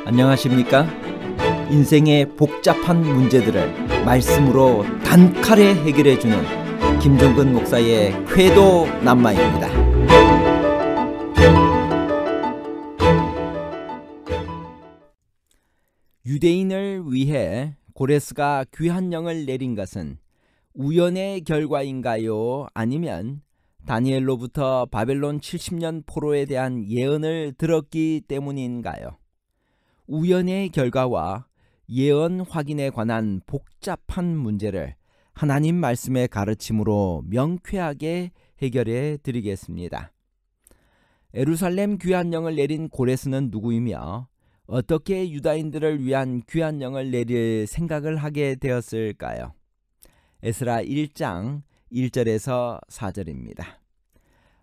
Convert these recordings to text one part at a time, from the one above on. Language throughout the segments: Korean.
안녕하십니까? 인생의 복잡한 문제들을 말씀으로 단칼에 해결해주는 김종근 목사의 쾌도 남마입니다. 유대인을 위해 고레스가 귀한 영을 내린 것은 우연의 결과인가요? 아니면 다니엘로부터 바벨론 70년 포로에 대한 예언을 들었기 때문인가요? 우연의 결과와 예언 확인에 관한 복잡한 문제를 하나님 말씀의 가르침으로 명쾌하게 해결해 드리겠습니다. 예루살렘 귀한 영을 내린 고레스는 누구이며 어떻게 유다인들을 위한 귀한 영을 내릴 생각을 하게 되었을까요? 에스라 1장 1절에서 4절입니다.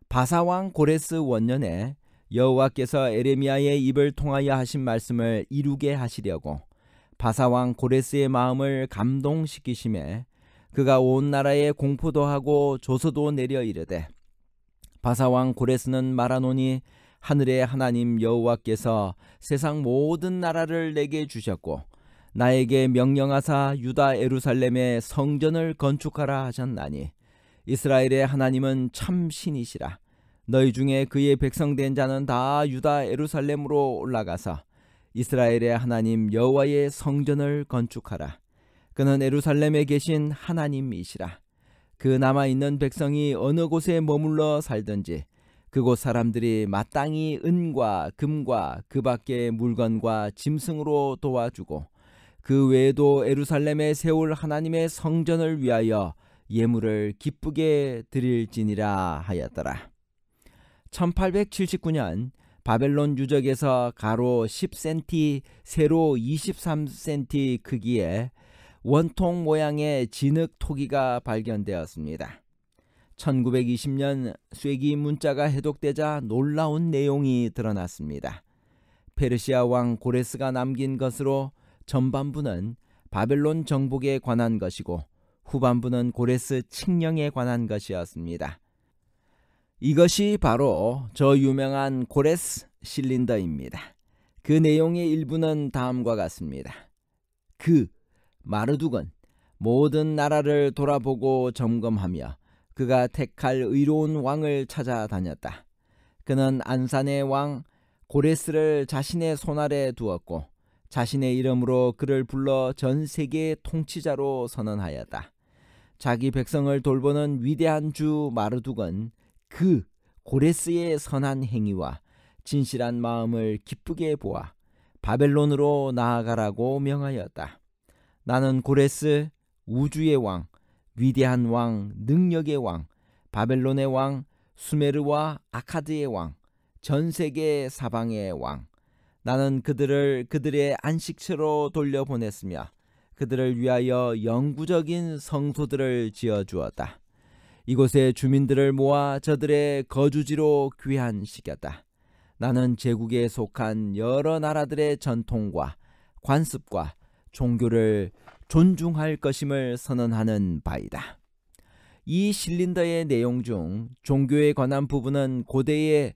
바사왕 고레스 원년에 여호와께서 에레미야의 입을 통하여 하신 말씀을 이루게 하시려고 바사왕 고레스의 마음을 감동시키심에 그가 온 나라에 공포도 하고 조서도 내려 이르되, 바사왕 고레스는 말하노니 하늘의 하나님 여호와께서 세상 모든 나라를 내게 주셨고 나에게 명령하사 유다 예루살렘의 성전을 건축하라 하셨나니 이스라엘의 하나님은 참 신이시라. 너희 중에 그의 백성된 자는 다 유다 예루살렘으로 올라가서 이스라엘의 하나님 여호와의 성전을 건축하라. 그는 예루살렘에 계신 하나님이시라. 그 남아있는 백성이 어느 곳에 머물러 살든지 그곳 사람들이 마땅히 은과 금과 그 밖의 물건과 짐승으로 도와주고 그 외에도 예루살렘에 세울 하나님의 성전을 위하여 예물을 기쁘게 드릴지니라 하였더라. 1879년 바벨론 유적에서 가로 10cm, 세로 23cm 크기의 원통 모양의 진흙 토기가 발견되었습니다. 1920년 쇠기 문자가 해독되자 놀라운 내용이 드러났습니다. 페르시아 왕 고레스가 남긴 것으로 전반부는 바벨론 정복에 관한 것이고 후반부는 고레스 칙령에 관한 것이었습니다. 이것이 바로 저 유명한 고레스 실린더입니다. 그 내용의 일부는 다음과 같습니다. 마르둑은 모든 나라를 돌아보고 점검하며 그가 택할 의로운 왕을 찾아다녔다. 그는 안산의 왕 고레스를 자신의 손아래 두었고 자신의 이름으로 그를 불러 전 세계의 통치자로 선언하였다. 자기 백성을 돌보는 위대한 주 마르둑은 그 고레스의 선한 행위와 진실한 마음을 기쁘게 보아 바벨론으로 나아가라고 명하였다. 나는 고레스, 우주의 왕, 위대한 왕, 능력의 왕, 바벨론의 왕, 수메르와 아카드의 왕, 전 세계 사방의 왕. 나는 그들을 그들의 안식처로 돌려보냈으며 그들을 위하여 영구적인 성소들을 지어주었다. 이곳에 주민들을 모아 저들의 거주지로 귀환시켰다. 나는 제국에 속한 여러 나라들의 전통과 관습과 종교를 존중할 것임을 선언하는 바이다. 이 실린더의 내용 중 종교에 관한 부분은 고대의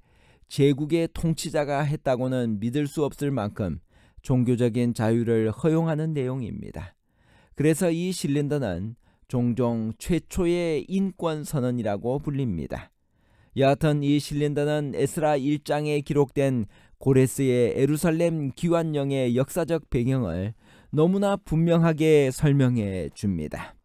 제국의 통치자가 했다고는 믿을 수 없을 만큼 종교적인 자유를 허용하는 내용입니다. 그래서 이 실린더는 종종 최초의 인권 선언이라고 불립니다. 여하튼 이 실린더는 에스라 1장에 기록된 고레스의 예루살렘 귀환령의 역사적 배경을 너무나 분명하게 설명해 줍니다.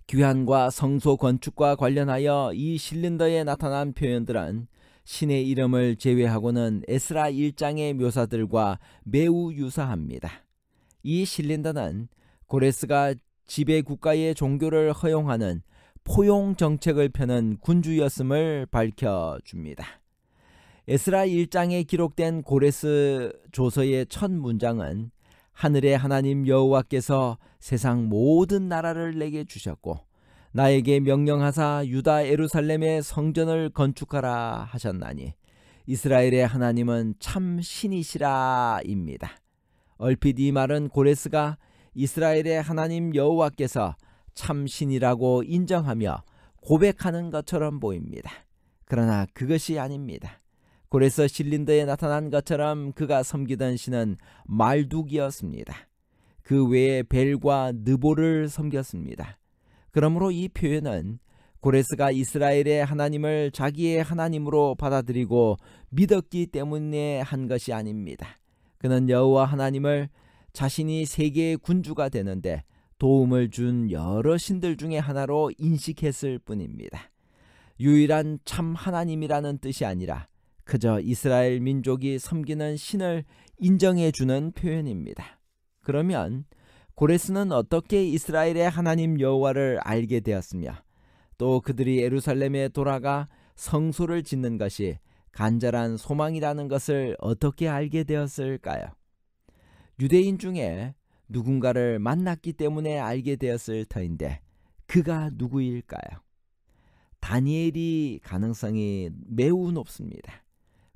귀환과 성소 건축과 관련하여 이 실린더에 나타난 표현들은 신의 이름을 제외하고는 에스라 1장의 묘사들과 매우 유사합니다. 이 실린더는 고레스가 지배 국가의 종교를 허용하는 포용 정책을 펴는 군주였음을 밝혀줍니다. 에스라 1장에 기록된 고레스 조서의 첫 문장은 하늘의 하나님 여호와께서 세상 모든 나라를 내게 주셨고 나에게 명령하사 유다 예루살렘의 성전을 건축하라 하셨나니 이스라엘의 하나님은 참 신이시라입니다. 얼핏 이 말은 고레스가 이스라엘의 하나님 여호와께서 참 신이라고 인정하며 고백하는 것처럼 보입니다. 그러나 그것이 아닙니다. 고레스 실린더에 나타난 것처럼 그가 섬기던 신은 말둑이었습니다. 그 외에 벨과 느보를 섬겼습니다. 그러므로 이 표현은 고레스가 이스라엘의 하나님을 자기의 하나님으로 받아들이고 믿었기 때문에 한 것이 아닙니다. 그는 여호와 하나님을 자신이 세계의 군주가 되는데 도움을 준 여러 신들 중에 하나로 인식했을 뿐입니다. 유일한 참 하나님이라는 뜻이 아니라 그저 이스라엘 민족이 섬기는 신을 인정해주는 표현입니다. 그러면 고레스는 어떻게 이스라엘의 하나님 여호와를 알게 되었으며 또 그들이 예루살렘에 돌아가 성소를 짓는 것이 간절한 소망이라는 것을 어떻게 알게 되었을까요? 유대인 중에 누군가를 만났기 때문에 알게 되었을 터인데 그가 누구일까요? 다니엘이 가능성이 매우 높습니다.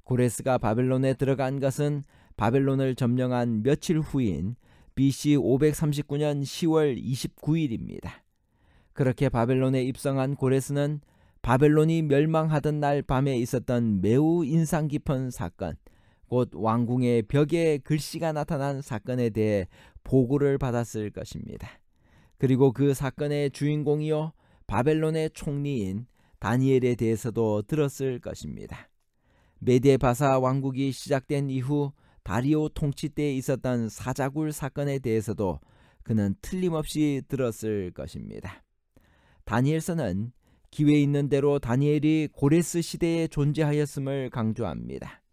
고레스가 바벨론에 들어간 것은 바벨론을 점령한 며칠 후인 BC 539년 10월 29일입니다. 그렇게 바벨론에 입성한 고레스는 바벨론이 멸망하던 날 밤에 있었던 매우 인상 깊은 사건, 곧 왕궁의 벽에 글씨가 나타난 사건에 대해 보고를 받았을 것입니다. 그리고 그 사건의 주인공이요 바벨론의 총리인 다니엘에 대해서도 들었을 것입니다. 메데 바사 왕국이 시작된 이후 다리오 통치 때에 있었던 사자굴 사건에 대해서도 그는 틀림없이 들었을 것입니다. 다니엘서는 기회 있는 대로 다니엘이 고레스 시대에 존재하였음을 강조합니다.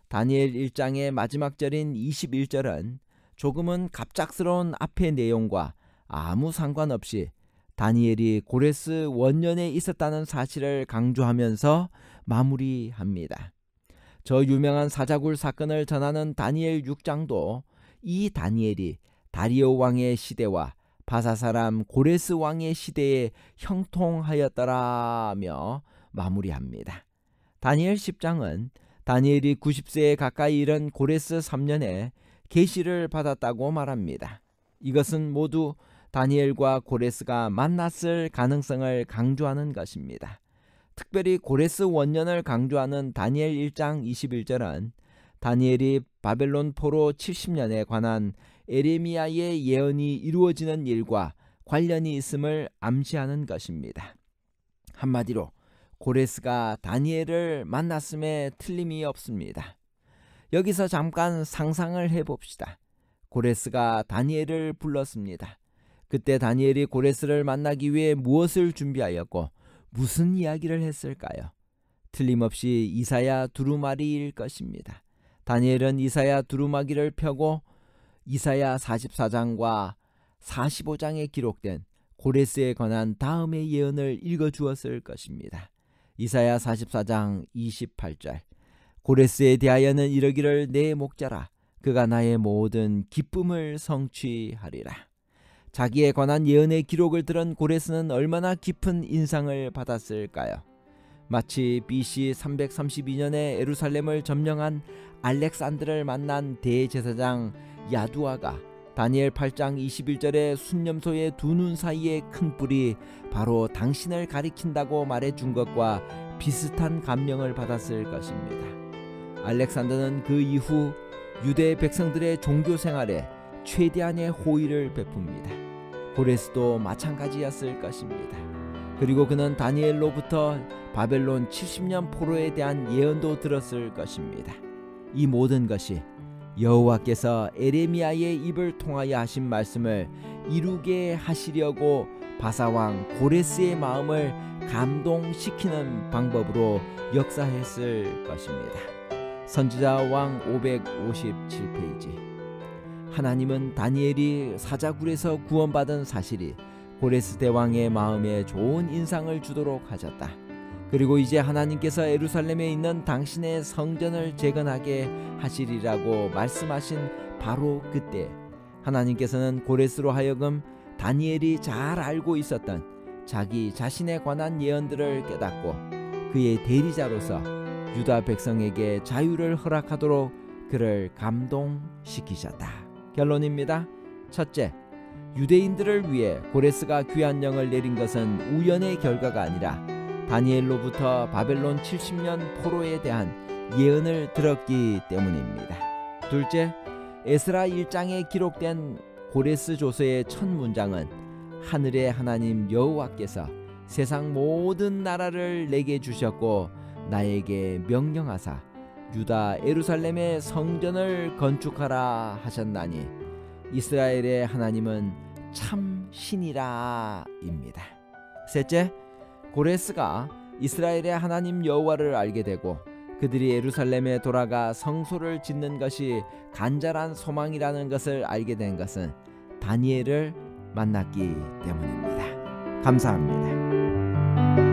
다니엘 1장의 마지막 절인 21절은 조금은 갑작스러운 앞의 내용과 아무 상관없이 다니엘이 고레스 원년에 있었다는 사실을 강조하면서 마무리합니다. 저 유명한 사자굴 사건을 전하는 다니엘 6장도 이 다니엘이 다리오 왕의 시대와 바사 사람 고레스 왕의 시대에 형통하였더라며 마무리합니다. 다니엘 10장은 다니엘이 90세에 가까이 이른 고레스 3년에 계시를 받았다고 말합니다. 이것은 모두 다니엘과 고레스가 만났을 가능성을 강조하는 것입니다. 특별히 고레스 원년을 강조하는 다니엘 1장 21절은 다니엘이 바벨론 포로 70년에 관한 에레미야의 예언이 이루어지는 일과 관련이 있음을 암시하는 것입니다. 한마디로 고레스가 다니엘을 만났음에 틀림이 없습니다. 여기서 잠깐 상상을 해봅시다. 고레스가 다니엘을 불렀습니다. 그때 다니엘이 고레스를 만나기 위해 무엇을 준비하였고 무슨 이야기를 했을까요? 틀림없이 이사야 두루마리일 것입니다. 다니엘은 이사야 두루마기를 펴고 이사야 44장과 45장에 기록된 고레스에 관한 다음의 예언을 읽어주었을 것입니다. 이사야 44장 28절 고레스에 대하여는 이러기를 내 목자라 그가 나의 모든 기쁨을 성취하리라. 자기에 관한 예언의 기록을 들은 고레스는 얼마나 깊은 인상을 받았을까요? 마치 BC 332년에 예루살렘을 점령한 알렉산드를 만난 대제사장 야두아가 다니엘 8장 21절에 순념소의 두 눈 사이의 큰 뿔이 바로 당신을 가리킨다고 말해준 것과 비슷한 감명을 받았을 것입니다. 알렉산더는 그 이후 유대 백성들의 종교 생활에 최대한의 호의를 베풉니다. 고레스도 마찬가지였을 것입니다. 그리고 그는 다니엘로부터 바벨론 70년 포로에 대한 예언도 들었을 것입니다. 이 모든 것이 여호와께서 에레미야의 입을 통하여 하신 말씀을 이루게 하시려고 바사왕 고레스의 마음을 감동시키는 방법으로 역사했을 것입니다. 선지자 왕 557페이지. 하나님은 다니엘이 사자굴에서 구원받은 사실이 고레스 대왕의 마음에 좋은 인상을 주도록 하셨다. 그리고 이제 하나님께서 예루살렘에 있는 당신의 성전을 재건하게 하시리라고 말씀하신 바로 그때 하나님께서는 고레스로 하여금 다니엘이 잘 알고 있었던 자기 자신에 관한 예언들을 깨닫고 그의 대리자로서 유다 백성에게 자유를 허락하도록 그를 감동시키셨다. 결론입니다. 첫째, 유대인들을 위해 고레스가 귀한 영을 내린 것은 우연의 결과가 아니라 다니엘로부터 바벨론 70년 포로에 대한 예언을 들었기 때문입니다. 둘째, 에스라 1장에 기록된 고레스 조서의 첫 문장은 하늘의 하나님 여호와께서 세상 모든 나라를 내게 주셨고 나에게 명령하사 유다 예루살렘의 성전을 건축하라 하셨나니 이스라엘의 하나님은 참 신이라 입니다. 셋째, 고레스가 이스라엘의 하나님 여호와를 알게 되고 그들이 예루살렘에 돌아가 성소를 짓는 것이 간절한 소망이라는 것을 알게 된 것은 다니엘을 만났기 때문입니다. 감사합니다.